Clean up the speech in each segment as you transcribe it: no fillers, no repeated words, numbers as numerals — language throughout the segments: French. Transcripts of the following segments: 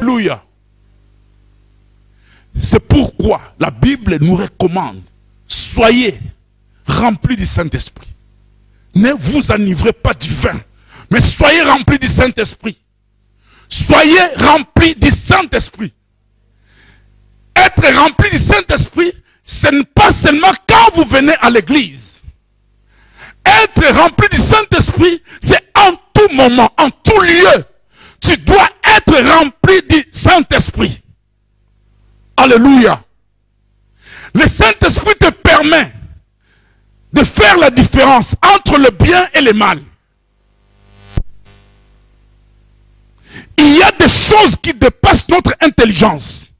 Alléluia. C'est pourquoi la Bible nous recommande, soyez remplis du Saint-Esprit. Ne vous enivrez pas du vin, mais soyez remplis du Saint-Esprit. Soyez remplis du Saint-Esprit. Être rempli du Saint-Esprit, ce n'est pas seulement quand vous venez à l'église. Être rempli du Saint-Esprit, c'est en tout moment, en tout lieu. Tu dois être rempli du Saint-Esprit. Alléluia. Le Saint-Esprit te permet de faire la différence entre le bien et le mal. Il y a des choses qui dépassent notre intelligence.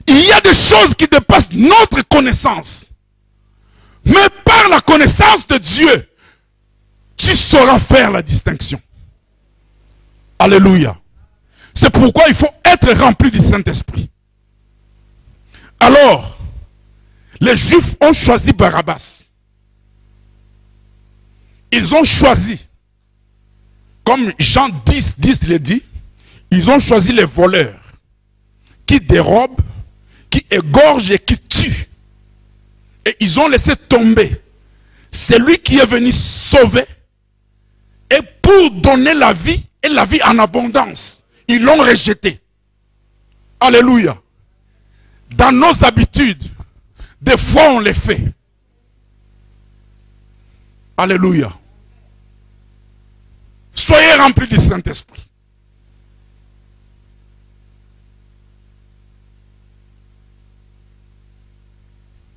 Il y a des choses qui dépassent notre connaissance. Mais par la connaissance de Dieu, tu sauras faire la distinction. Alléluia. C'est pourquoi il faut être rempli du Saint-Esprit. Alors, les Juifs ont choisi Barabbas. Ils ont choisi, comme Jean 10 le dit, ils ont choisi les voleurs qui dérobent, qui égorgent et qui tuent. Et ils ont laissé tomber celui qui est venu sauver et pour donner la vie et la vie en abondance. Ils l'ont rejeté. Alléluia. Dans nos habitudes, des fois on les fait. Alléluia. Soyez remplis du Saint-Esprit.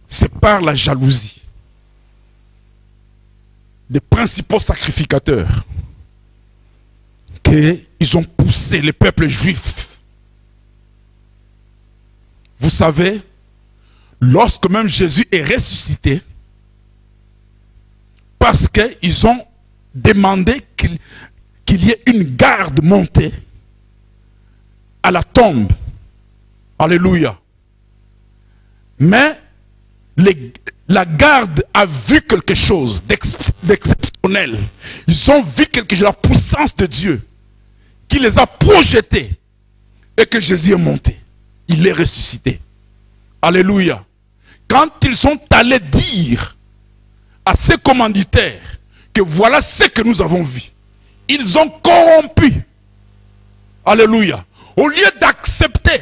C'est par la jalousie des principaux sacrificateurs qu'ils ont poussé le peuple juif. Vous savez, lorsque même Jésus est ressuscité, parce qu'ils ont demandé qu'il y ait une garde montée à la tombe. Alléluia. Mais la garde a vu quelque chose d'exceptionnel. Ils ont vu quelque chose, la puissance de Dieu qui les a projetés et que Jésus est monté. Il est ressuscité. Alléluia. Quand ils sont allés dire à ces commanditaires que voilà ce que nous avons vu, ils ont corrompu. Alléluia. Au lieu d'accepter,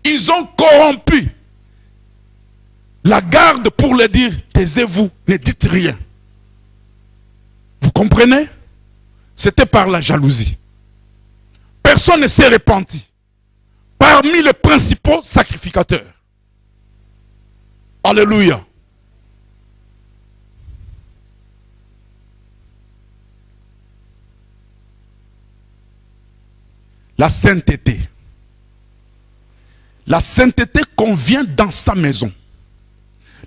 ils ont corrompu la garde pour leur dire, taisez-vous, ne dites rien. Vous comprenez? C'était par la jalousie. Personne ne s'est repenti. Parmi les principaux sacrificateurs. Alléluia. La sainteté. La sainteté convient dans sa maison.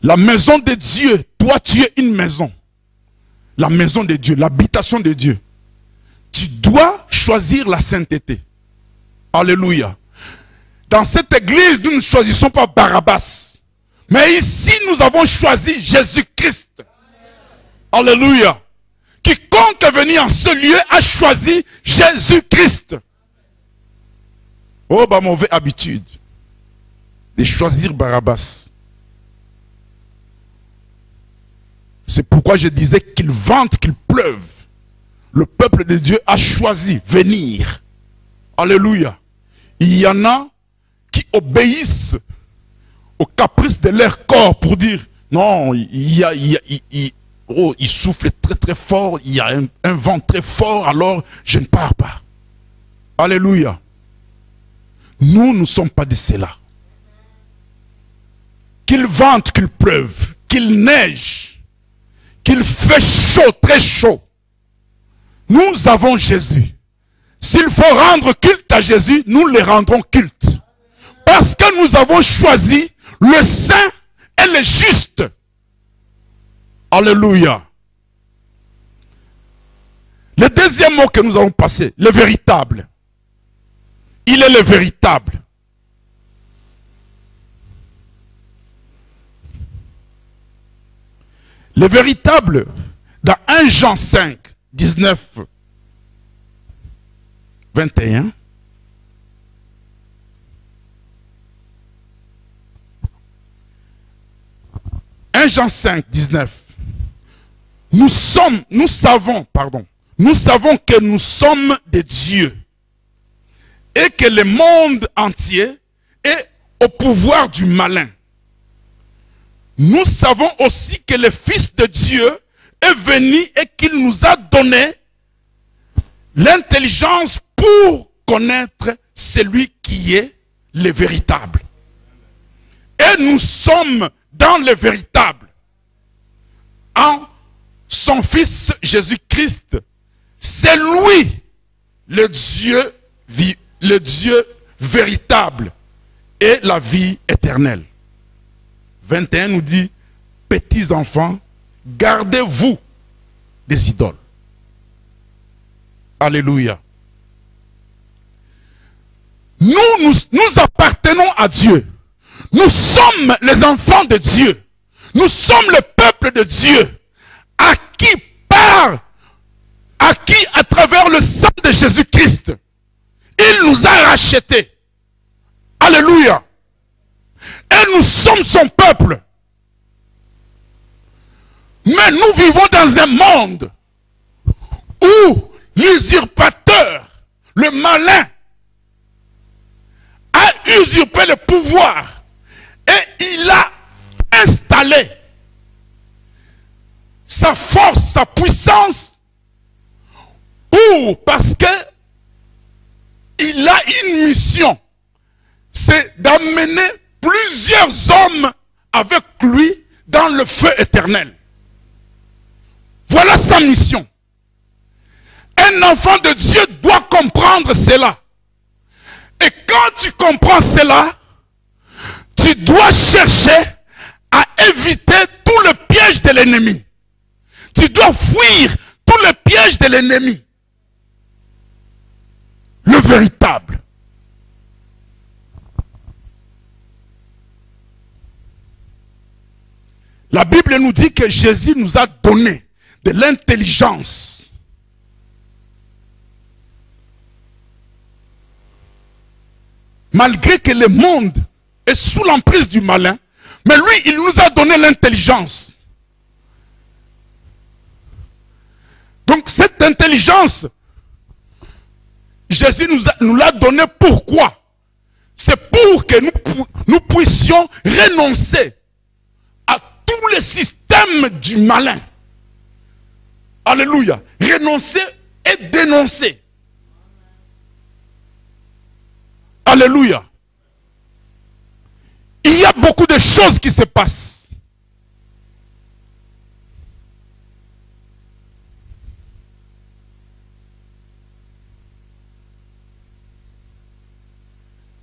La maison de Dieu, toi tu es une maison. La maison de Dieu, l'habitation de Dieu. Tu dois choisir la sainteté. Alléluia. Dans cette église, nous ne choisissons pas Barabbas. Mais ici, nous avons choisi Jésus-Christ. Alléluia. Quiconque est venu en ce lieu a choisi Jésus-Christ. Oh, ma mauvaise habitude de choisir Barabbas. C'est pourquoi je disais qu'il vente, qu'il pleuve. Le peuple de Dieu a choisi venir. Alléluia. Il y en a qui obéissent aux caprices de leur corps pour dire non, il souffle très très fort, il y a un vent très fort, alors je ne pars pas. Alléluia. Nous ne sommes pas de cela. Qu'il vente, qu'il pleuve, qu'il neige, qu'il fait chaud, très chaud. Nous avons Jésus. S'il faut rendre culte à Jésus, nous le rendrons culte. Parce que nous avons choisi le saint et le juste. Alléluia. Le deuxième mot que nous avons passé, le véritable. Il est le véritable. Le véritable, dans 1 Jean 5, 19, 21, Jean 5, 19. Nous savons que nous sommes des dieux et que le monde entier est au pouvoir du malin. Nous savons aussi que le Fils de Dieu est venu et qu'il nous a donné l'intelligence pour connaître celui qui est le véritable. Et nous sommes dans le véritable. En son Fils Jésus-Christ, c'est lui le Dieu véritable et la vie éternelle. 21 nous dit, petits enfants, gardez-vous des idoles. Alléluia. Nous appartenons à Dieu. Nous sommes les enfants de Dieu. Nous sommes le peuple de Dieu. À qui à travers le sang de Jésus-Christ, il nous a rachetés. Alléluia. Et nous sommes son peuple. Mais nous vivons dans un monde où l'usurpateur, le malin, a usurpé le pouvoir et il a installé sa force, sa puissance, parce que il a une mission, c'est d'amener plusieurs hommes avec lui dans le feu éternel. Voilà sa mission. Un enfant de Dieu doit comprendre cela. Et quand tu comprends cela, tu dois chercher à éviter tout le piège de l'ennemi. Tu dois fuir tout le piège de l'ennemi. Le véritable. La Bible nous dit que Jésus nous a donné de l'intelligence. Malgré que le monde est sous l'emprise du malin, mais lui, il nous a donné l'intelligence. Donc cette intelligence, Jésus nous l'a donnée pourquoi? C'est pour que nous puissions renoncer à tous les systèmes du malin. Alléluia. Renoncer et dénoncer. Alléluia. Il y a beaucoup de choses qui se passent.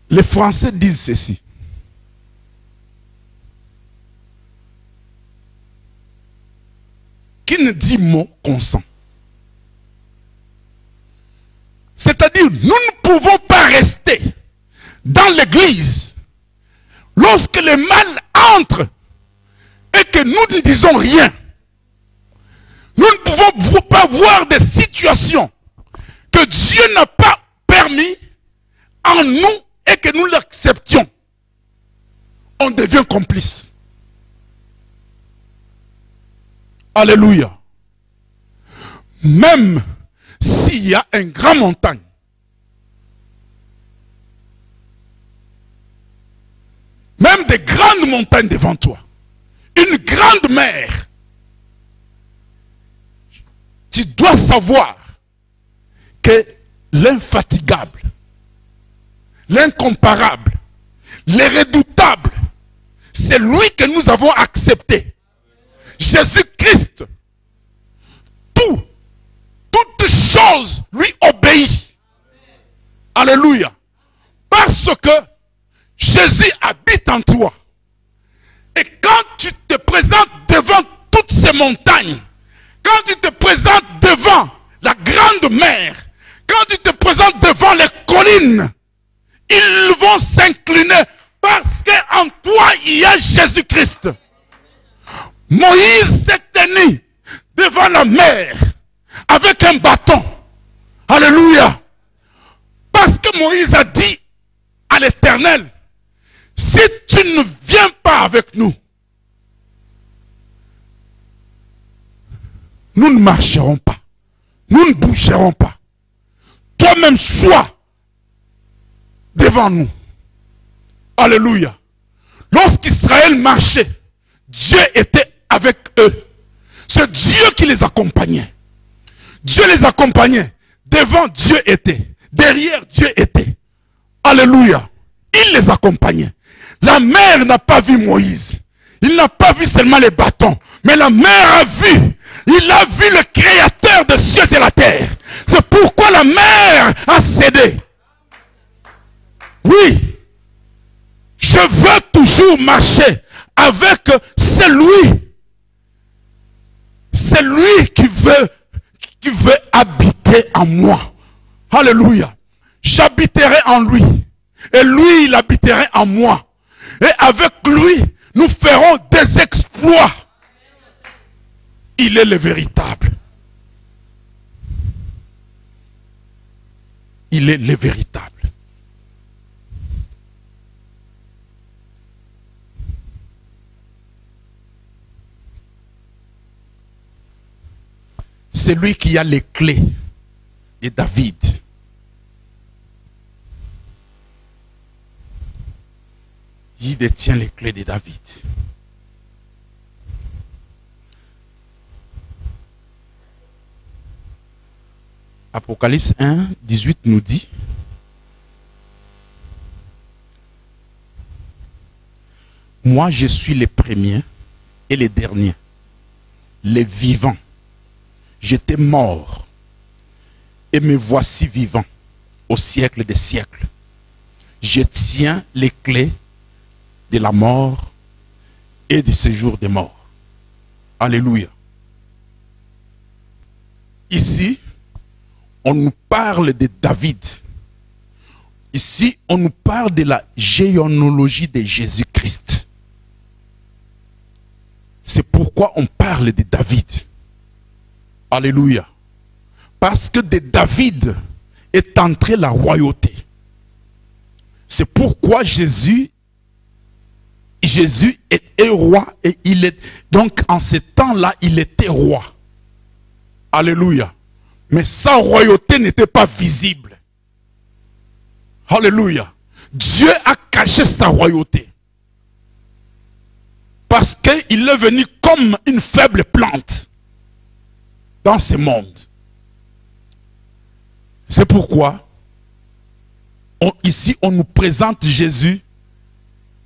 Les Français disent ceci. Qui ne dit mot consent. C'est-à-dire, nous ne pouvons pas rester dans l'église lorsque le mal entre et que nous ne disons rien. Nous ne pouvons pas voir des situations que Dieu n'a pas permis en nous et que nous l'acceptions. On devient complice. Alléluia. Même s'il y a une grande montagne, même des grandes montagnes devant toi, une grande mer, tu dois savoir que l'infatigable, l'incomparable, l'irrédoutable, c'est lui que nous avons accepté. Jésus-Christ, toute chose lui obéit. Alléluia. Parce que Jésus habite en toi. Et quand tu te présentes devant toutes ces montagnes, quand tu te présentes devant la grande mer, quand tu te présentes devant les collines, ils vont s'incliner parce qu'en toi il y a Jésus-Christ. Moïse s'est tenu devant la mer avec un bâton. Alléluia. Parce que Moïse a dit à l'Éternel, si tu ne viens pas avec nous, nous ne marcherons pas. Nous ne bougerons pas. Toi-même, sois devant nous. Alléluia. Lorsqu'Israël marchait, Dieu était avec eux. C'est Dieu qui les accompagnait. Dieu les accompagnait. Devant, Dieu était. Derrière, Dieu était. Alléluia. Il les accompagnait. La mer n'a pas vu Moïse. Il n'a pas vu seulement les bâtons. Mais la mer a vu. Il a vu le créateur des cieux et de la terre. C'est pourquoi la mer a cédé. Oui. Je veux toujours marcher avec celui qui veut habiter en moi. Alléluia. J'habiterai en lui. Et lui, il habiterait en moi. Et avec lui, nous ferons des exploits. Il est le véritable. Il est le véritable. C'est lui qui a les clés de David. Il détient les clés de David. Apocalypse 1, 18 nous dit: moi je suis le premier et le dernier, les vivants. J'étais mort et me voici vivant au siècle des siècles. Je tiens les clés de la mort et du séjour des morts. Alléluia. Ici, on nous parle de David. Ici, on nous parle de la généalogie de Jésus-Christ. C'est pourquoi on parle de David. Alléluia. Parce que de David est entrée la royauté. C'est pourquoi Jésus est roi et il est donc en ce temps-là, il était roi. Alléluia. Mais sa royauté n'était pas visible. Alléluia. Dieu a caché sa royauté. Parce qu'il est venu comme une faible plante dans ce monde. C'est pourquoi ici on nous présente Jésus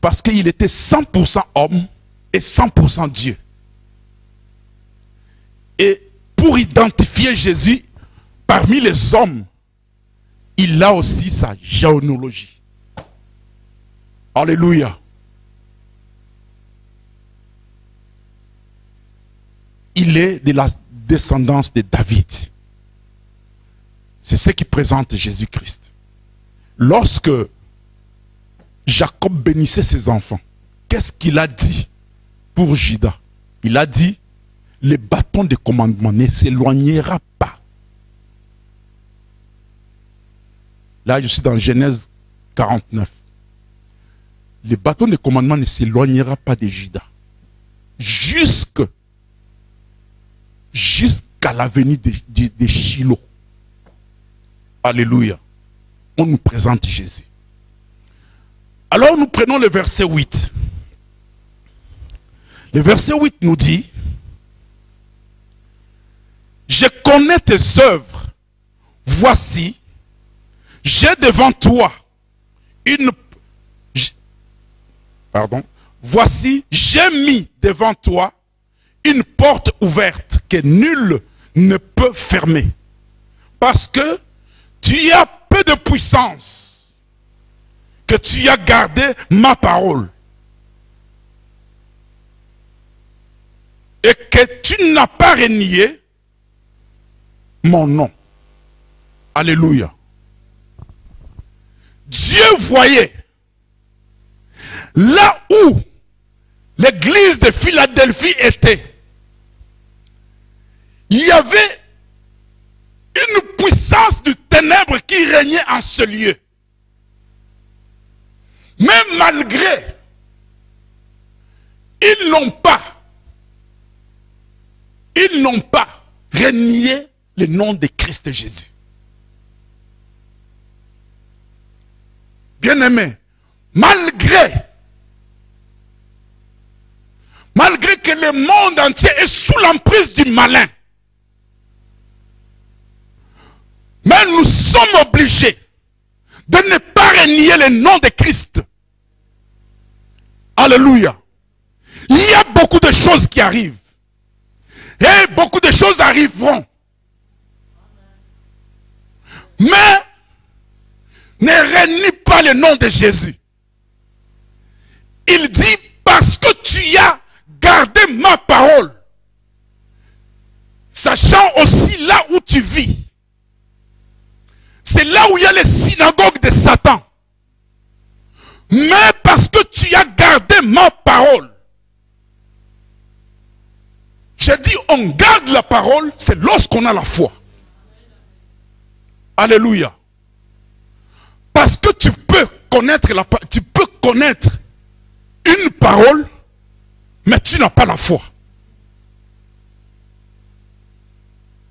parce qu'il était 100% homme et 100% Dieu. Et pour identifier Jésus parmi les hommes, il a aussi sa généalogie. Alléluia. Il est de la descendance de David. C'est ce qui présente Jésus-Christ. Lorsque Jacob bénissait ses enfants, qu'est-ce qu'il a dit pour Judas? Il a dit: le bâton de commandement ne s'éloignera pas. Là, je suis dans Genèse 49. Le bâton de commandement ne s'éloignera pas de Judas. Jusqu'à la venue de Shiloh. Alléluia. On nous présente Jésus. Alors nous prenons le verset 8. Le verset 8 nous dit: je connais tes œuvres. Voici, j'ai devant toi voici, j'ai mis devant toi une porte ouverte que nul ne peut fermer. Parce que tu as peu de puissance, que tu as gardé ma parole. Et que tu n'as pas renié mon nom. Alléluia. Dieu voyait là où l'église de Philadelphie était. Il y avait une puissance du ténèbre qui régnait en ce lieu. Mais malgré, ils n'ont pas renier le nom de Christ Jésus. Bien-aimé, malgré que le monde entier est sous l'emprise du malin, mais nous sommes obligés de ne pas renier le nom de Christ. Alléluia. Il y a beaucoup de choses qui arrivent. Et beaucoup de choses arriveront. Mais ne renie pas le nom de Jésus. Il dit, parce que tu as gardé ma parole, sachant aussi là où tu vis. C'est là où il y a les synagogues de Satan. Mais parce que tu as gardé ma parole. J'ai dit, on garde la parole, c'est lorsqu'on a la foi. Alléluia. Parce que tu peux connaître une parole, mais tu n'as pas la foi.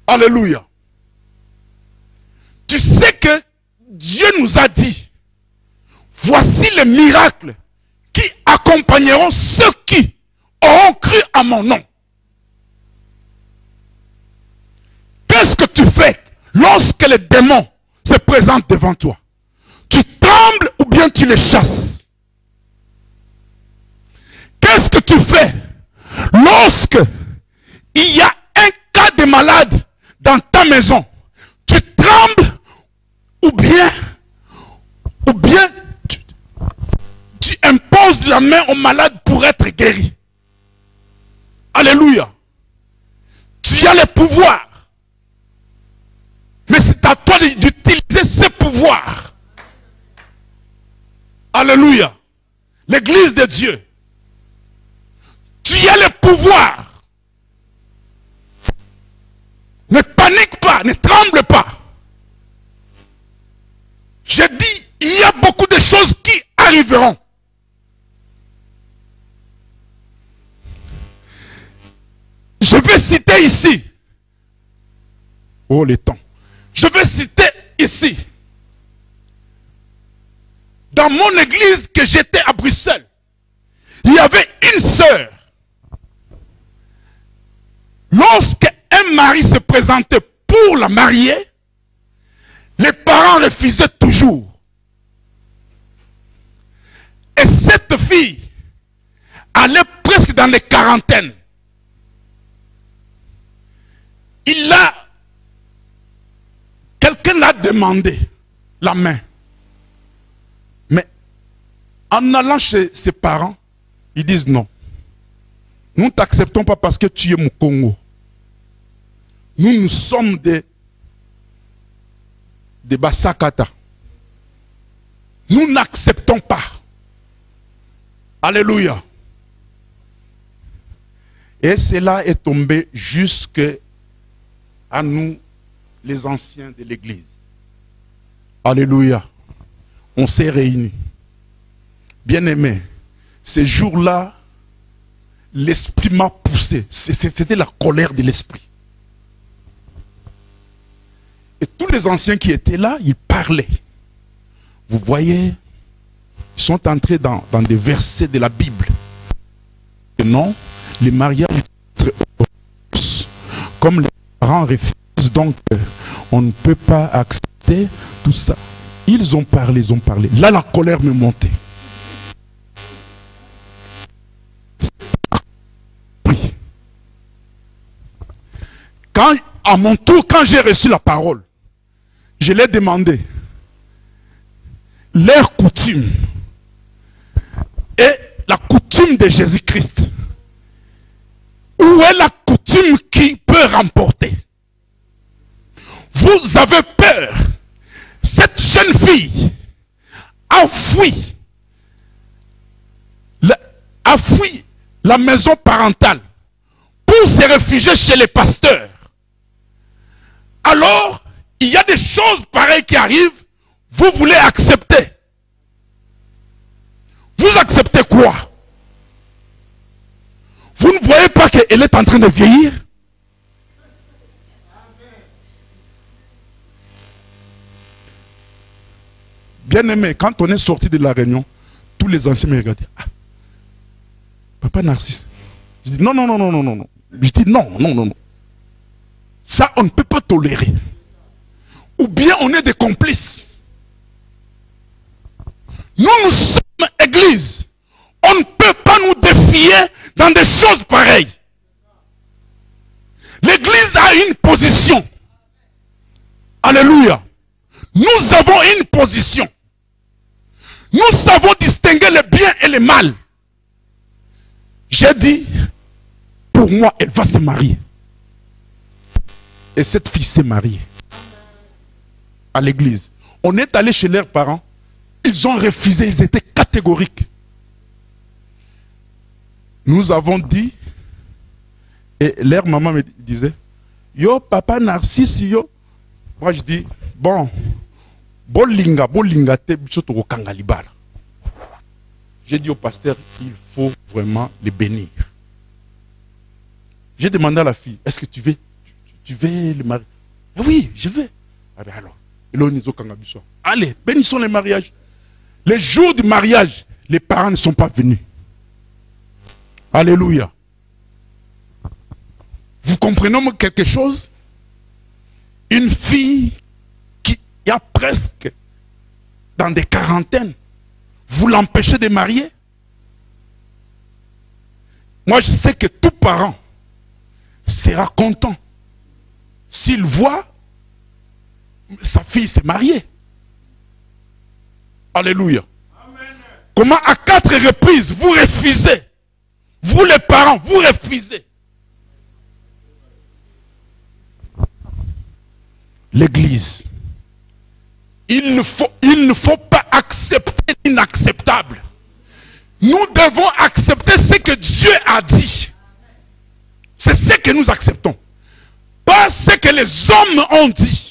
Alléluia. Tu sais que Dieu nous a dit, voici les miracles qui accompagneront ceux qui auront cru à mon nom. Qu'est-ce que tu fais lorsque les démons se présentent devant toi? Tu trembles ou bien tu les chasses? Qu'est-ce que tu fais lorsque il y a un cas de malade dans ta maison? Tu trembles ou bien tu imposes la main au malade pour être guéri. Alléluia. Tu as le pouvoir. Mais c'est à toi d'utiliser ce pouvoir. Alléluia. L'église de Dieu. Tu as le pouvoir. Ne panique pas, ne tremble pas. J'ai dit, il y a beaucoup de choses qui arriveront. Je vais citer ici. Oh, les temps. Je vais citer ici. Dans mon église que j'étais à Bruxelles, il y avait une sœur. Lorsqu'un mari se présentait pour la marier, les parents refusaient toujours. Et cette fille allait presque dans les quarantaines. Quelqu'un l'a demandé la main. Mais en allant chez ses parents, ils disent non. Nous ne t'acceptons pas parce que tu es Mukongo. Nous sommes des Basakata. Nous n'acceptons pas. Alléluia. Et cela est tombé jusque à nous, les anciens de l'église. Alléluia. On s'est réunis. Bien-aimés, ces jours-là, l'esprit m'a poussé. C'était la colère de l'esprit. Et tous les anciens qui étaient là, ils parlaient. Vous voyez, ils sont entrés dans des versets de la Bible. Et non, les mariages sont très comme les parents refusent, donc on ne peut pas accepter tout ça. Ils ont parlé, ils ont parlé. Là, la colère me montait. Quand, à mon tour, quand j'ai reçu la parole, je l'ai demandé. Leur coutume et la coutume de Jésus-Christ. Où est la coutume qui peut remporter? Vous avez peur. Cette jeune fille a fui la maison parentale pour se réfugier chez les pasteurs. Alors, il y a des choses pareilles qui arrivent, vous voulez accepter. Vous acceptez quoi? Vous ne voyez pas qu'elle est en train de vieillir? Bien aimé, quand on est sorti de la réunion, tous les anciens me regardaient. Ah, Papa Narcisse. Je dis non, non, non, non, non, non. Je dis non, non, non, non. Ça, on ne peut pas tolérer. Ou bien on est des complices. Nous sommes église. On ne peut pas nous défier dans des choses pareilles. L'église a une position. Alléluia. Nous avons une position. Nous savons distinguer le bien et le mal. J'ai dit, pour moi, elle va se marier. Et cette fille s'est mariée. À l'église. On est allé chez leurs parents. Ils ont refusé, ils étaient catégoriques. Nous avons dit, et leur maman me disait, yo papa Narcisse, yo. Moi je dis, bon, bolinga te bisoto ko kangalibala. J'ai dit au pasteur, il faut vraiment les bénir. J'ai demandé à la fille, est-ce que tu veux le mariage? Oui, je veux. Ah ben alors, allez, bénissons les mariages. Les jours du mariage, les parents ne sont pas venus. Alléluia. Vous comprenez quelque chose? Une fille qui a presque dans des quarantaines, vous l'empêchez de marier? Moi, je sais que tout parent sera content s'il voit sa fille se marier. Alléluia. Amen. Comment à 4 reprises vous refusez? Vous les parents, vous refusez. L'église. Il ne faut pas accepter l'inacceptable. Nous devons accepter ce que Dieu a dit. C'est ce que nous acceptons. Pas ce que les hommes ont dit.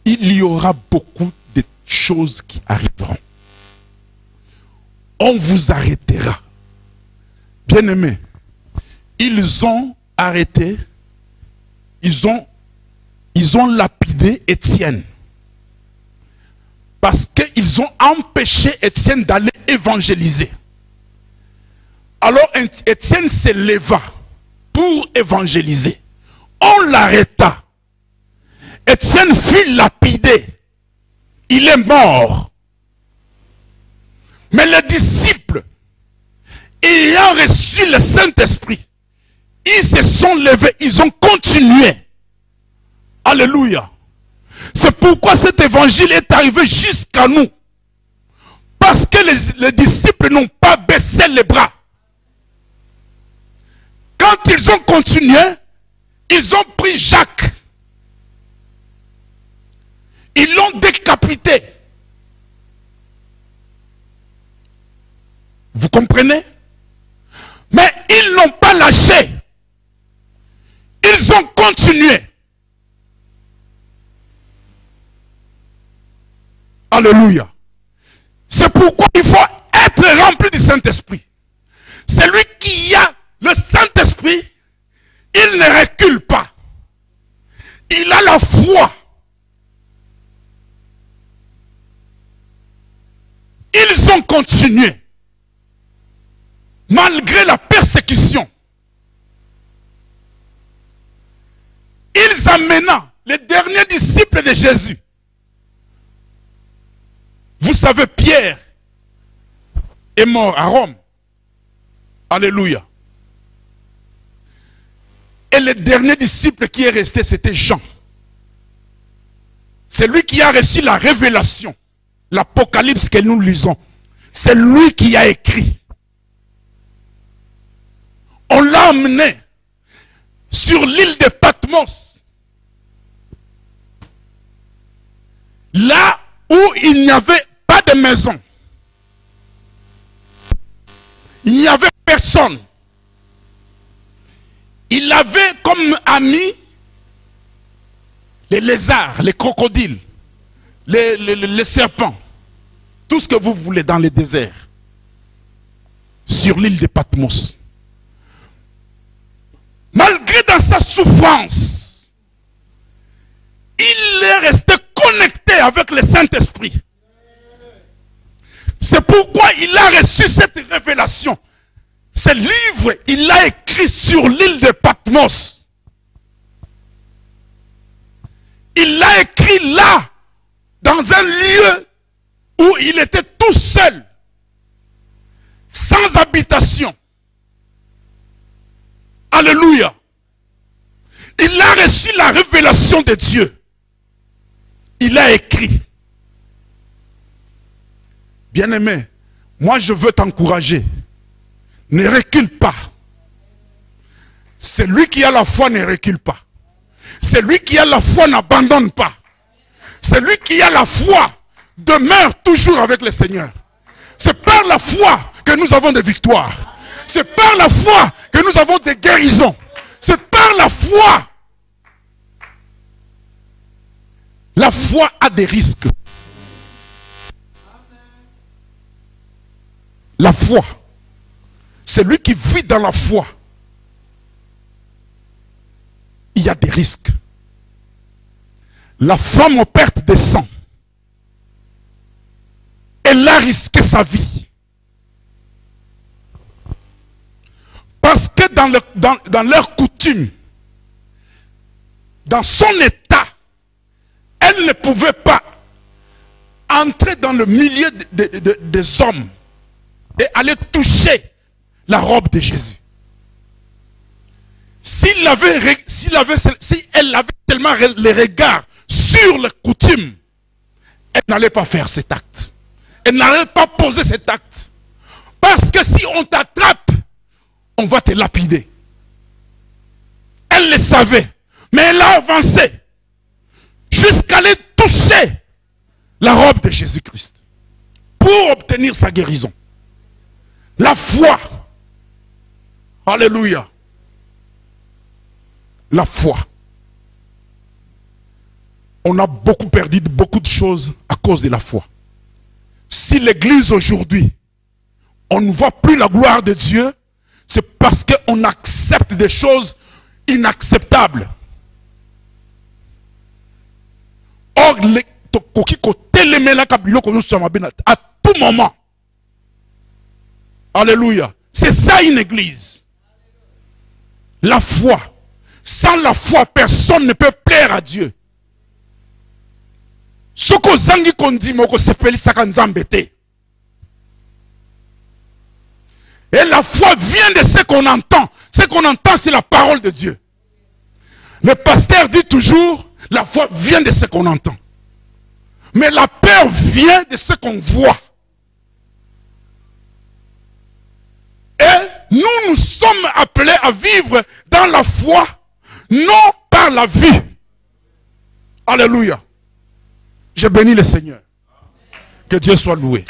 Il y aura beaucoup de choses qui arriveront. On vous arrêtera. Bien-aimés, ils ont arrêté, ils ont lapidé Étienne. Parce qu'ils ont empêché Étienne d'aller évangéliser. Alors Étienne se leva pour évangéliser. On l'arrêta. Étienne fut lapidé. Il est mort. Mais les disciples, ayant reçu le Saint-Esprit, ils se sont levés, ils ont continué. Alléluia. C'est pourquoi cet évangile est arrivé jusqu'à nous. Parce que les disciples n'ont pas baissé les bras. Quand ils ont continué, ils ont pris Jacques. Ils l'ont décapité. Vous comprenez? Mais ils n'ont pas lâché. Ils ont continué. Alléluia. C'est pourquoi il faut être rempli du Saint-Esprit. Celui qui a le Saint-Esprit, il ne recule pas. Il a la foi. Ils ont continué. Malgré la persécution. Ils amena les derniers disciples de Jésus. Vous savez, Pierre est mort à Rome. Alléluia. Et le dernier disciple qui est resté, c'était Jean. C'est lui qui a reçu la révélation. L'Apocalypse que nous lisons. C'est lui qui a écrit. On l'a emmené sur l'île de Patmos. Là où il n'y avait pas de maison. Il n'y avait personne. Il avait comme amis les lézards, les crocodiles, les serpents. Tout ce que vous voulez dans le désert. Sur l'île de Patmos. dans sa souffrance, il est resté connecté avec le Saint-Esprit. C'est pourquoi il a reçu cette révélation. Ce livre, il l'a écrit sur l'île de Patmos. Il l'a écrit là, dans un lieu où il était tout seul, sans habitation. Alléluia. Il a reçu la révélation de Dieu. Il a écrit. Bien-aimé, moi je veux t'encourager. Ne recule pas. Celui qui a la foi ne recule pas. Celui qui a la foi n'abandonne pas. Celui qui a la foi demeure toujours avec le Seigneur. C'est par la foi que nous avons des victoires. C'est par la foi que nous avons des guérisons. C'est par la foi. La foi a des risques. La foi. Celui qui vit dans la foi. Il y a des risques. La femme en perte de sang. Elle a risqué sa vie. Parce que dans leur coutume, dans son état, elle ne pouvait pas entrer dans le milieu des hommes et aller toucher la robe de Jésus. Si elle avait tellement les regards sur les coutumes, elle n'allait pas faire cet acte. Elle n'allait pas poser cet acte. Parce que si on t'attrape, on va te lapider. Elle le savait. Mais elle a avancé jusqu'à aller toucher la robe de Jésus-Christ pour obtenir sa guérison. La foi. Alléluia. La foi. On a beaucoup perdu beaucoup de choses à cause de la foi. Si l'église aujourd'hui, on ne voit plus la gloire de Dieu, c'est parce qu'on accepte des choses inacceptables. Or, à tout moment. Alléluia. C'est ça une église. La foi. Sans la foi, personne ne peut plaire à Dieu. Et la foi vient de ce qu'on entend. Ce qu'on entend, c'est la parole de Dieu. Le pasteur dit toujours, la foi vient de ce qu'on entend. Mais la peur vient de ce qu'on voit. Et nous sommes appelés à vivre dans la foi, non par la vue. Alléluia. Je bénis le Seigneur. Que Dieu soit loué.